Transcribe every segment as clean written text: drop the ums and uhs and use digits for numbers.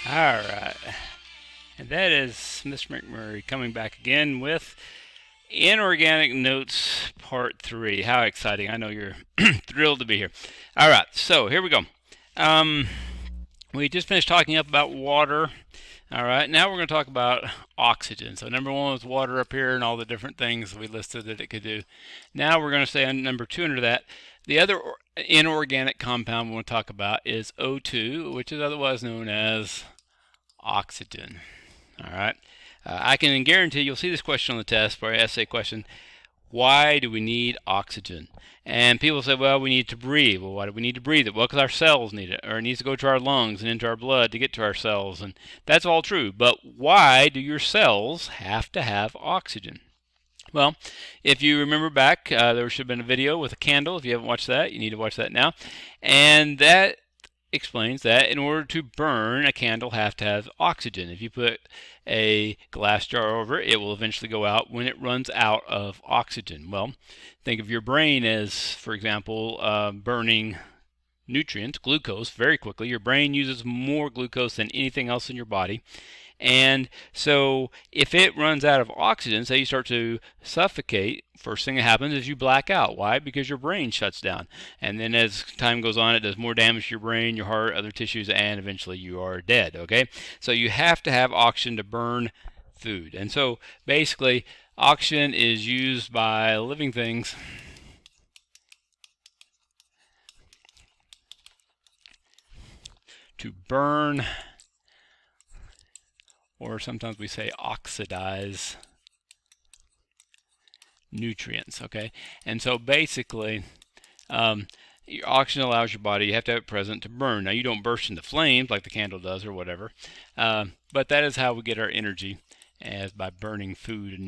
All right. And that is Mr. McMurray coming back again with Inorganic Notes Part 3. How exciting. I know you're thrilled to be here. All right, so here we go. Um, we just finished talking up about water. All right, now we're going to talk about oxygen. So number one was water up here and all the different things we listed that it could do. Now we're going to say on number two under that, the other inorganic compound we want to talk about is O2, which is otherwise known as oxygen. All right. I can guarantee you'll see this question on the test for an essay question. Why do we need oxygen? And people say, well, we need to breathe. Well, why do we need to breathe it? Well, because our cells need it, or it needs to go to our lungs and into our blood to get to our cells. And that's all true. But why do your cells have to have oxygen? Well, if you remember back, there should have been a video with a candle. If you haven't watched that, you need to watch that now. And that explains that in order to burn, a candle have to have oxygen. If you put a glass jar over it, it will eventually go out when it runs out of oxygen. Well, think of your brain as, for example, burning nutrients, glucose, very quickly. Your brain uses more glucose than anything else in your body. And so if it runs out of oxygen, say you start to suffocate, first thing that happens is you black out. Why? Because your brain shuts down. And then as time goes on, it does more damage to your brain, your heart, other tissues, and eventually you are dead. Okay? So you have to have oxygen to burn food. And so basically, oxygen is used by living things to burn, or sometimes we say oxidize, nutrients. Okay, and so basically, your oxygen allows your body, you have to have it present to burn. Now you don't burst into flames like the candle does or whatever, but that is how we get our energy, as by burning food and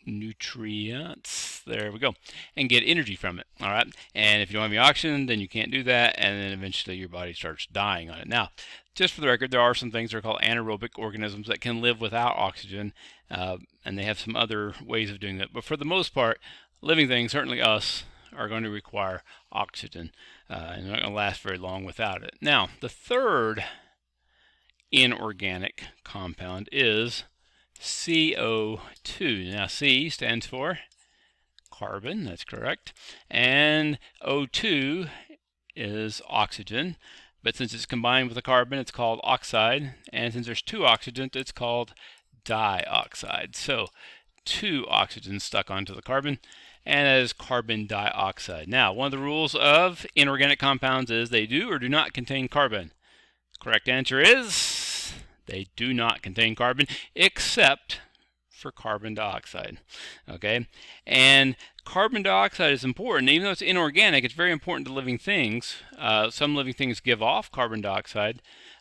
nutrients. There we go, and get energy from it. All right, and if you don't have any oxygen, then you can't do that, and then eventually your body starts dying on it. Now, just for the record, there are some things that are called anaerobic organisms that can live without oxygen, and they have some other ways of doing that. But for the most part, living things, certainly us, are going to require oxygen, and they're not going to last very long without it. Now, the third inorganic compound is CO2. Now, C stands for carbon, that's correct, and O2 is oxygen. But since it's combined with a carbon, it's called oxide. And since there's two oxygens, it's called dioxide. So two oxygens stuck onto the carbon, and that is carbon dioxide. Now, one of the rules of inorganic compounds is they do or do not contain carbon. Correct answer is they do not contain carbon, except for carbon dioxide. Okay, and carbon dioxide is important. Even though it's inorganic, it's very important to living things. Some living things give off carbon dioxide,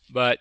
but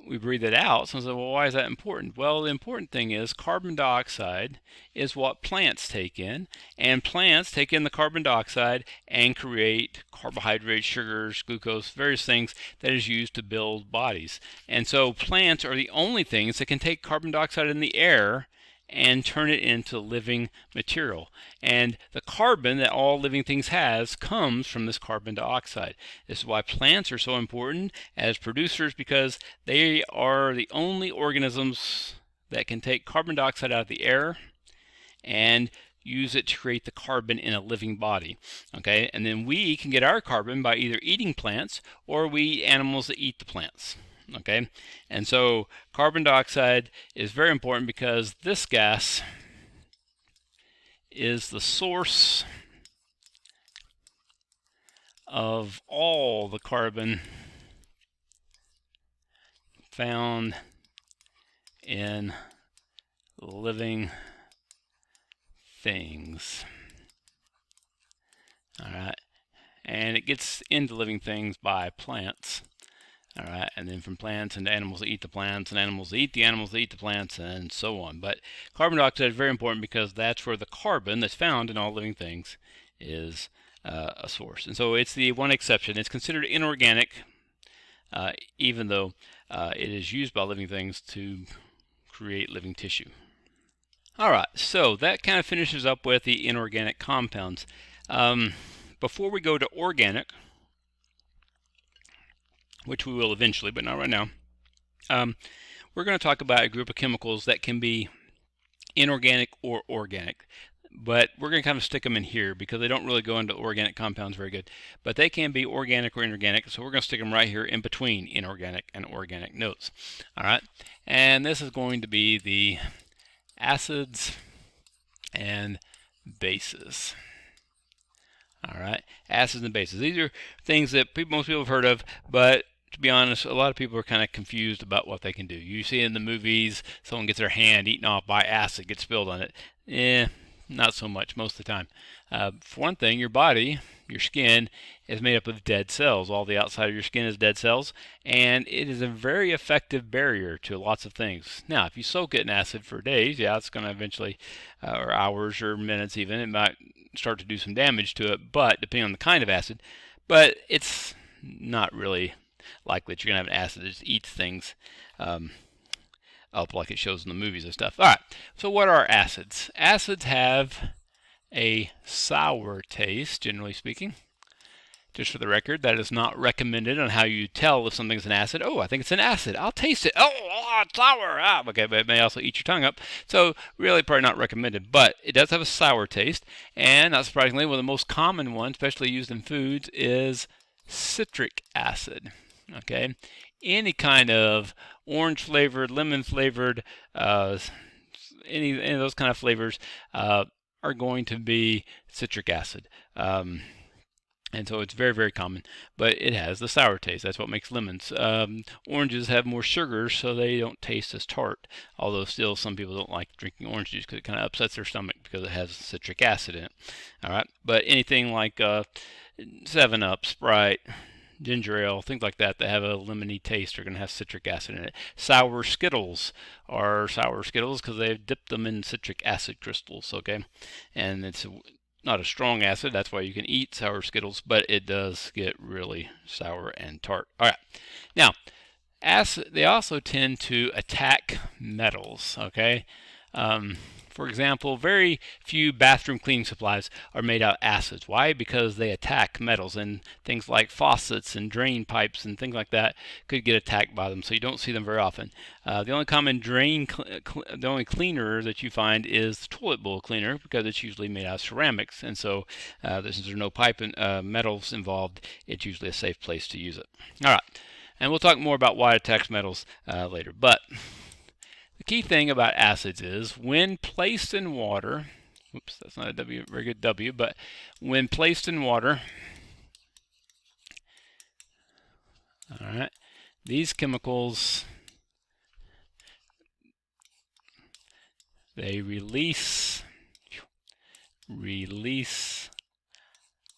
we breathe it out. So I said, well, why is that important? Well, the important thing is carbon dioxide is what plants take in, and plants take in the carbon dioxide and create carbohydrates, sugars, glucose, various things that is used to build bodies. And so plants are the only things that can take carbon dioxide in the air and turn it into living material. And the carbon that all living things has comes from this carbon dioxide. This is why plants are so important as producers, because they are the only organisms that can take carbon dioxide out of the air and use it to create the carbon in a living body. Okay, and then we can get our carbon by either eating plants or we eat animals that eat the plants. Okay, and so carbon dioxide is very important because this gas is the source of all the carbon found in living things. All right, and it gets into living things by plants. All right, and then from plants into animals that eat the plants, and animals that eat the animals that eat the plants, and so on. But carbon dioxide is very important because that's where the carbon that's found in all living things is a source. And so it's the one exception. It's considered inorganic, even though it is used by living things to create living tissue. All right, so that kind of finishes up with the inorganic compounds. Before we go to organic, which we will eventually, but not right now. We're going to talk about a group of chemicals that can be inorganic or organic. But we're going to kind of stick them in here because they don't really go into organic compounds very good. But they can be organic or inorganic, so we're going to stick them right here in between inorganic and organic notes. All right, and this is going to be the acids and bases. All right, acids and bases. These are things that most people have heard of, but to be honest, a lot of people are kind of confused about what they can do. You see in the movies, someone gets their hand eaten off by acid, gets spilled on it. Not so much most of the time. For one thing, your body, your skin, is made up of dead cells. All the outside of your skin is dead cells, and it is a very effective barrier to lots of things. Now, if you soak it in acid for days, yeah, it's going to eventually, or hours or minutes even, it might start to do some damage to it, but depending on the kind of acid. But it's not really likely that you're going to have an acid that just eats things up like it shows in the movies and stuff. All right, so what are acids? Acids have a sour taste, generally speaking. Just for the record, that is not recommended on how you tell if something's an acid. Oh, I think it's an acid. I'll taste it. Oh, it's sour. Okay, but it may also eat your tongue up. So really probably not recommended. But it does have a sour taste. And not surprisingly, one of the most common ones, especially used in foods, is citric acid. Okay, any kind of orange flavored, lemon flavored, any of those kind of flavors are going to be citric acid. And so it's very, very common, but it has the sour taste. That's what makes lemons. Oranges have more sugar, so they don't taste as tart. Although still, some people don't like drinking orange juice because it kind of upsets their stomach because it has citric acid in it. All right, but anything like 7-Up, Sprite, ginger ale, things like that have a lemony taste are going to have citric acid in it. Sour Skittles are sour Skittles because they've dipped them in citric acid crystals. Okay, and it's not a strong acid, that's why you can eat sour Skittles, but it does get really sour and tart. All right, now they also tend to attack metals. Okay, for example, very few bathroom cleaning supplies are made out of acids. Why? Because they attack metals, and things like faucets and drain pipes and things like that could get attacked by them, so you don't see them very often. The only common the only cleaner that you find is the toilet bowl cleaner because it's usually made out of ceramics, and so since there's no pipe and metals involved, it's usually a safe place to use it. All right, and we'll talk more about why it attacks metals later, but the key thing about acids is when placed in water, oops, that's not a W, very good W, but when placed in water, all right, these chemicals, they release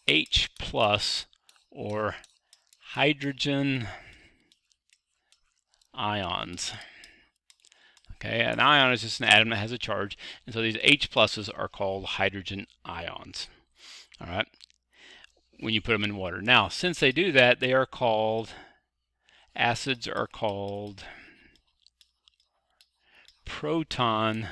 H plus or hydrogen ions. Okay, an ion is just an atom that has a charge, and so these H pluses are called hydrogen ions. All right, when you put them in water. Now, since they do that, acids are called proton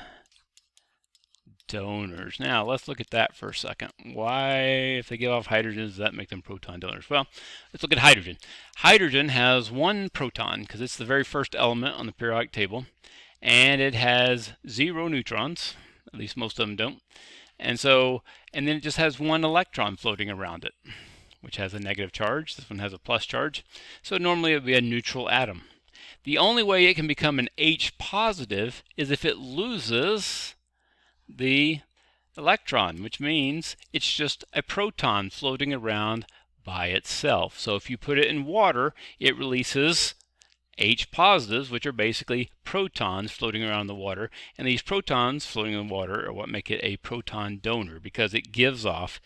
donors. Now, let's look at that for a second. Why, if they give off hydrogen, does that make them proton donors? Well, let's look at hydrogen. Hydrogen has one proton because it's the very first element on the periodic table, and it has 0 neutrons. At least most of them don't. And then it just has one electron floating around it, which has a negative charge. This one has a plus charge. So normally it would be a neutral atom. The only way it can become an H positive is if it loses the electron, which means it's just a proton floating around by itself. So if you put it in water, it releases H positives, which are basically protons floating around the water, and these protons floating in the water are what make it a proton donor because it gives off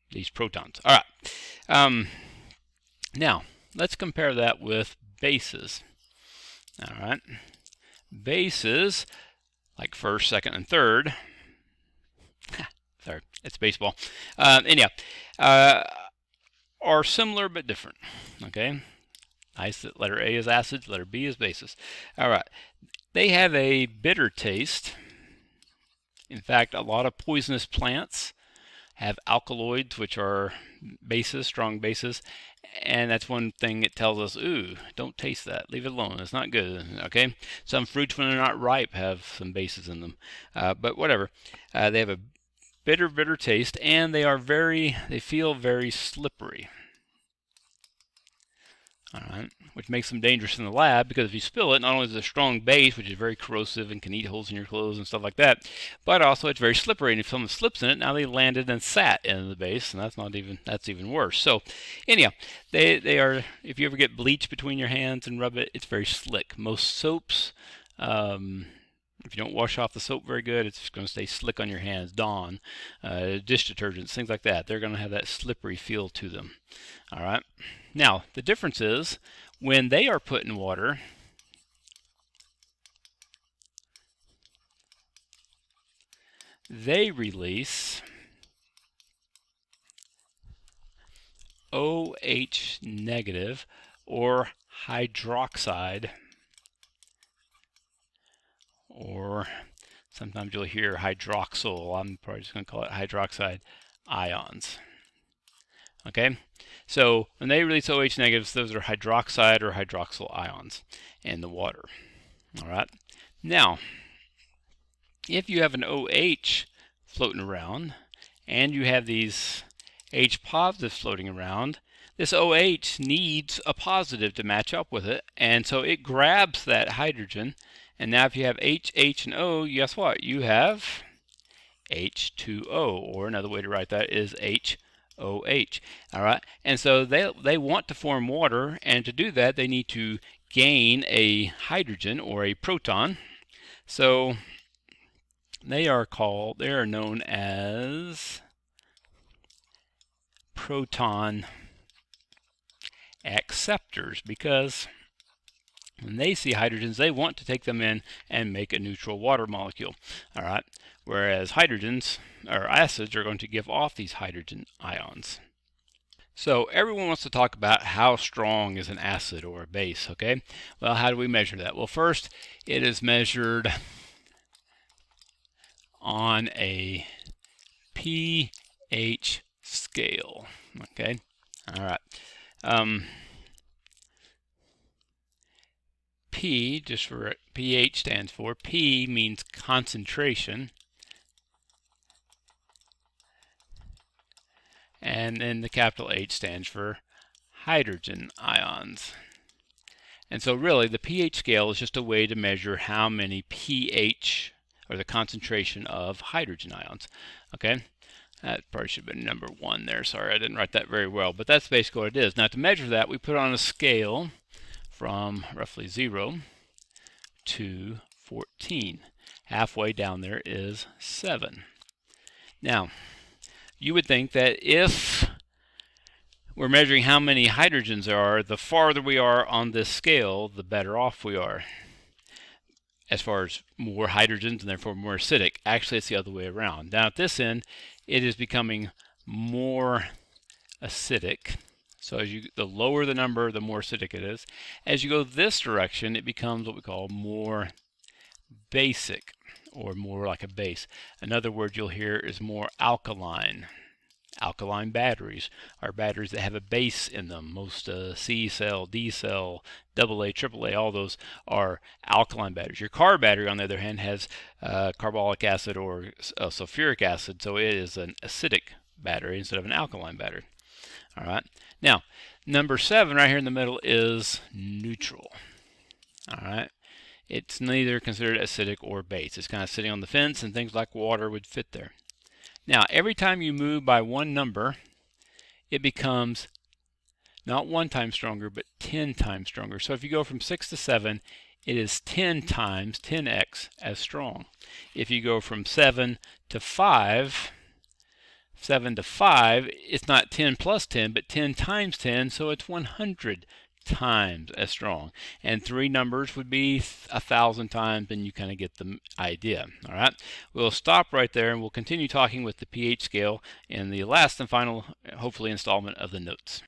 these protons. All right, now let's compare that with bases. All right, bases like first, second, and third. Sorry, it's baseball. Anyhow, are similar but different. Okay. Nice that letter A is acids, letter B is bases. All right. They have a bitter taste. In fact, a lot of poisonous plants have alkaloids, which are bases, strong bases, and that's one thing it tells us, ooh, don't taste that, leave it alone, it's not good. Okay, some fruits when they're not ripe have some bases in them, but whatever. They have a bitter taste, and they feel very slippery. All right, which makes them dangerous in the lab, because if you spill it, not only is it a strong base, which is very corrosive and can eat holes in your clothes and stuff like that, but also it's very slippery. And if someone slips in it, now they landed and sat in the base, and that's even worse. So, anyhow, they are. If you ever get bleach between your hands and rub it, it's very slick. Most soaps. If you don't wash off the soap very good, it's just going to stay slick on your hands. Dawn, dish detergents, things like that. They're going to have that slippery feel to them. All right. Now, the difference is when they are put in water, they release OH negative or hydroxide, or sometimes you'll hear hydroxyl. I'm probably just going to call it hydroxide ions. Okay, so when they release OH negatives, those are hydroxide or hydroxyl ions in the water. All right, now if you have an OH floating around and you have these H positives floating around, this OH needs a positive to match up with it, and so it grabs that hydrogen. And now if you have H, H, and O, guess what? You have H2O, or another way to write that is HOH. All right, and so they want to form water, and to do that they need to gain a hydrogen or a proton. So they are known as proton acceptors, because when they see hydrogens, they want to take them in and make a neutral water molecule. All right, whereas hydrogens or acids are going to give off these hydrogen ions. So everyone wants to talk about how strong is an acid or a base. Okay, well, how do we measure that? Well, first it is measured on a pH scale. Okay, all right. P, just for pH stands for, P means concentration, and then the capital H stands for hydrogen ions. And so really the pH scale is just a way to measure how many pH, or the concentration of hydrogen ions. Okay, that probably should have been number 1 there. Sorry, I didn't write that very well, but that's basically what it is. Now to measure that, we put on a scale from roughly 0 to 14. Halfway down there is 7. Now, you would think that if we're measuring how many hydrogens there are, the farther we are on this scale, the better off we are, as far as more hydrogens and therefore more acidic. Actually, it's the other way around. Now at this end, it is becoming more acidic. So the lower the number, the more acidic it is. As you go this direction, it becomes what we call more basic, or more like a base. Another word you'll hear is more alkaline. Alkaline batteries are batteries that have a base in them. Most C cell, D cell, AA, AAA, all those are alkaline batteries. Your car battery, on the other hand, has carbolic acid or sulfuric acid, so it is an acidic battery instead of an alkaline battery. All right. Now, number 7 right here in the middle is neutral. All right. It's neither considered acidic or base. It's kind of sitting on the fence, and things like water would fit there. Now, every time you move by one number, it becomes not 1 time stronger, but 10 times stronger. So if you go from 6 to 7, it is 10 times, 10x as strong. If you go from 7 to 5, it's not 10 plus 10, but 10 times 10, so it's 100 times as strong. And 3 numbers would be 1,000 times, and you kind of get the idea. All right, we'll stop right there, and we'll continue talking with the pH scale in the last and final, hopefully, installment of the notes.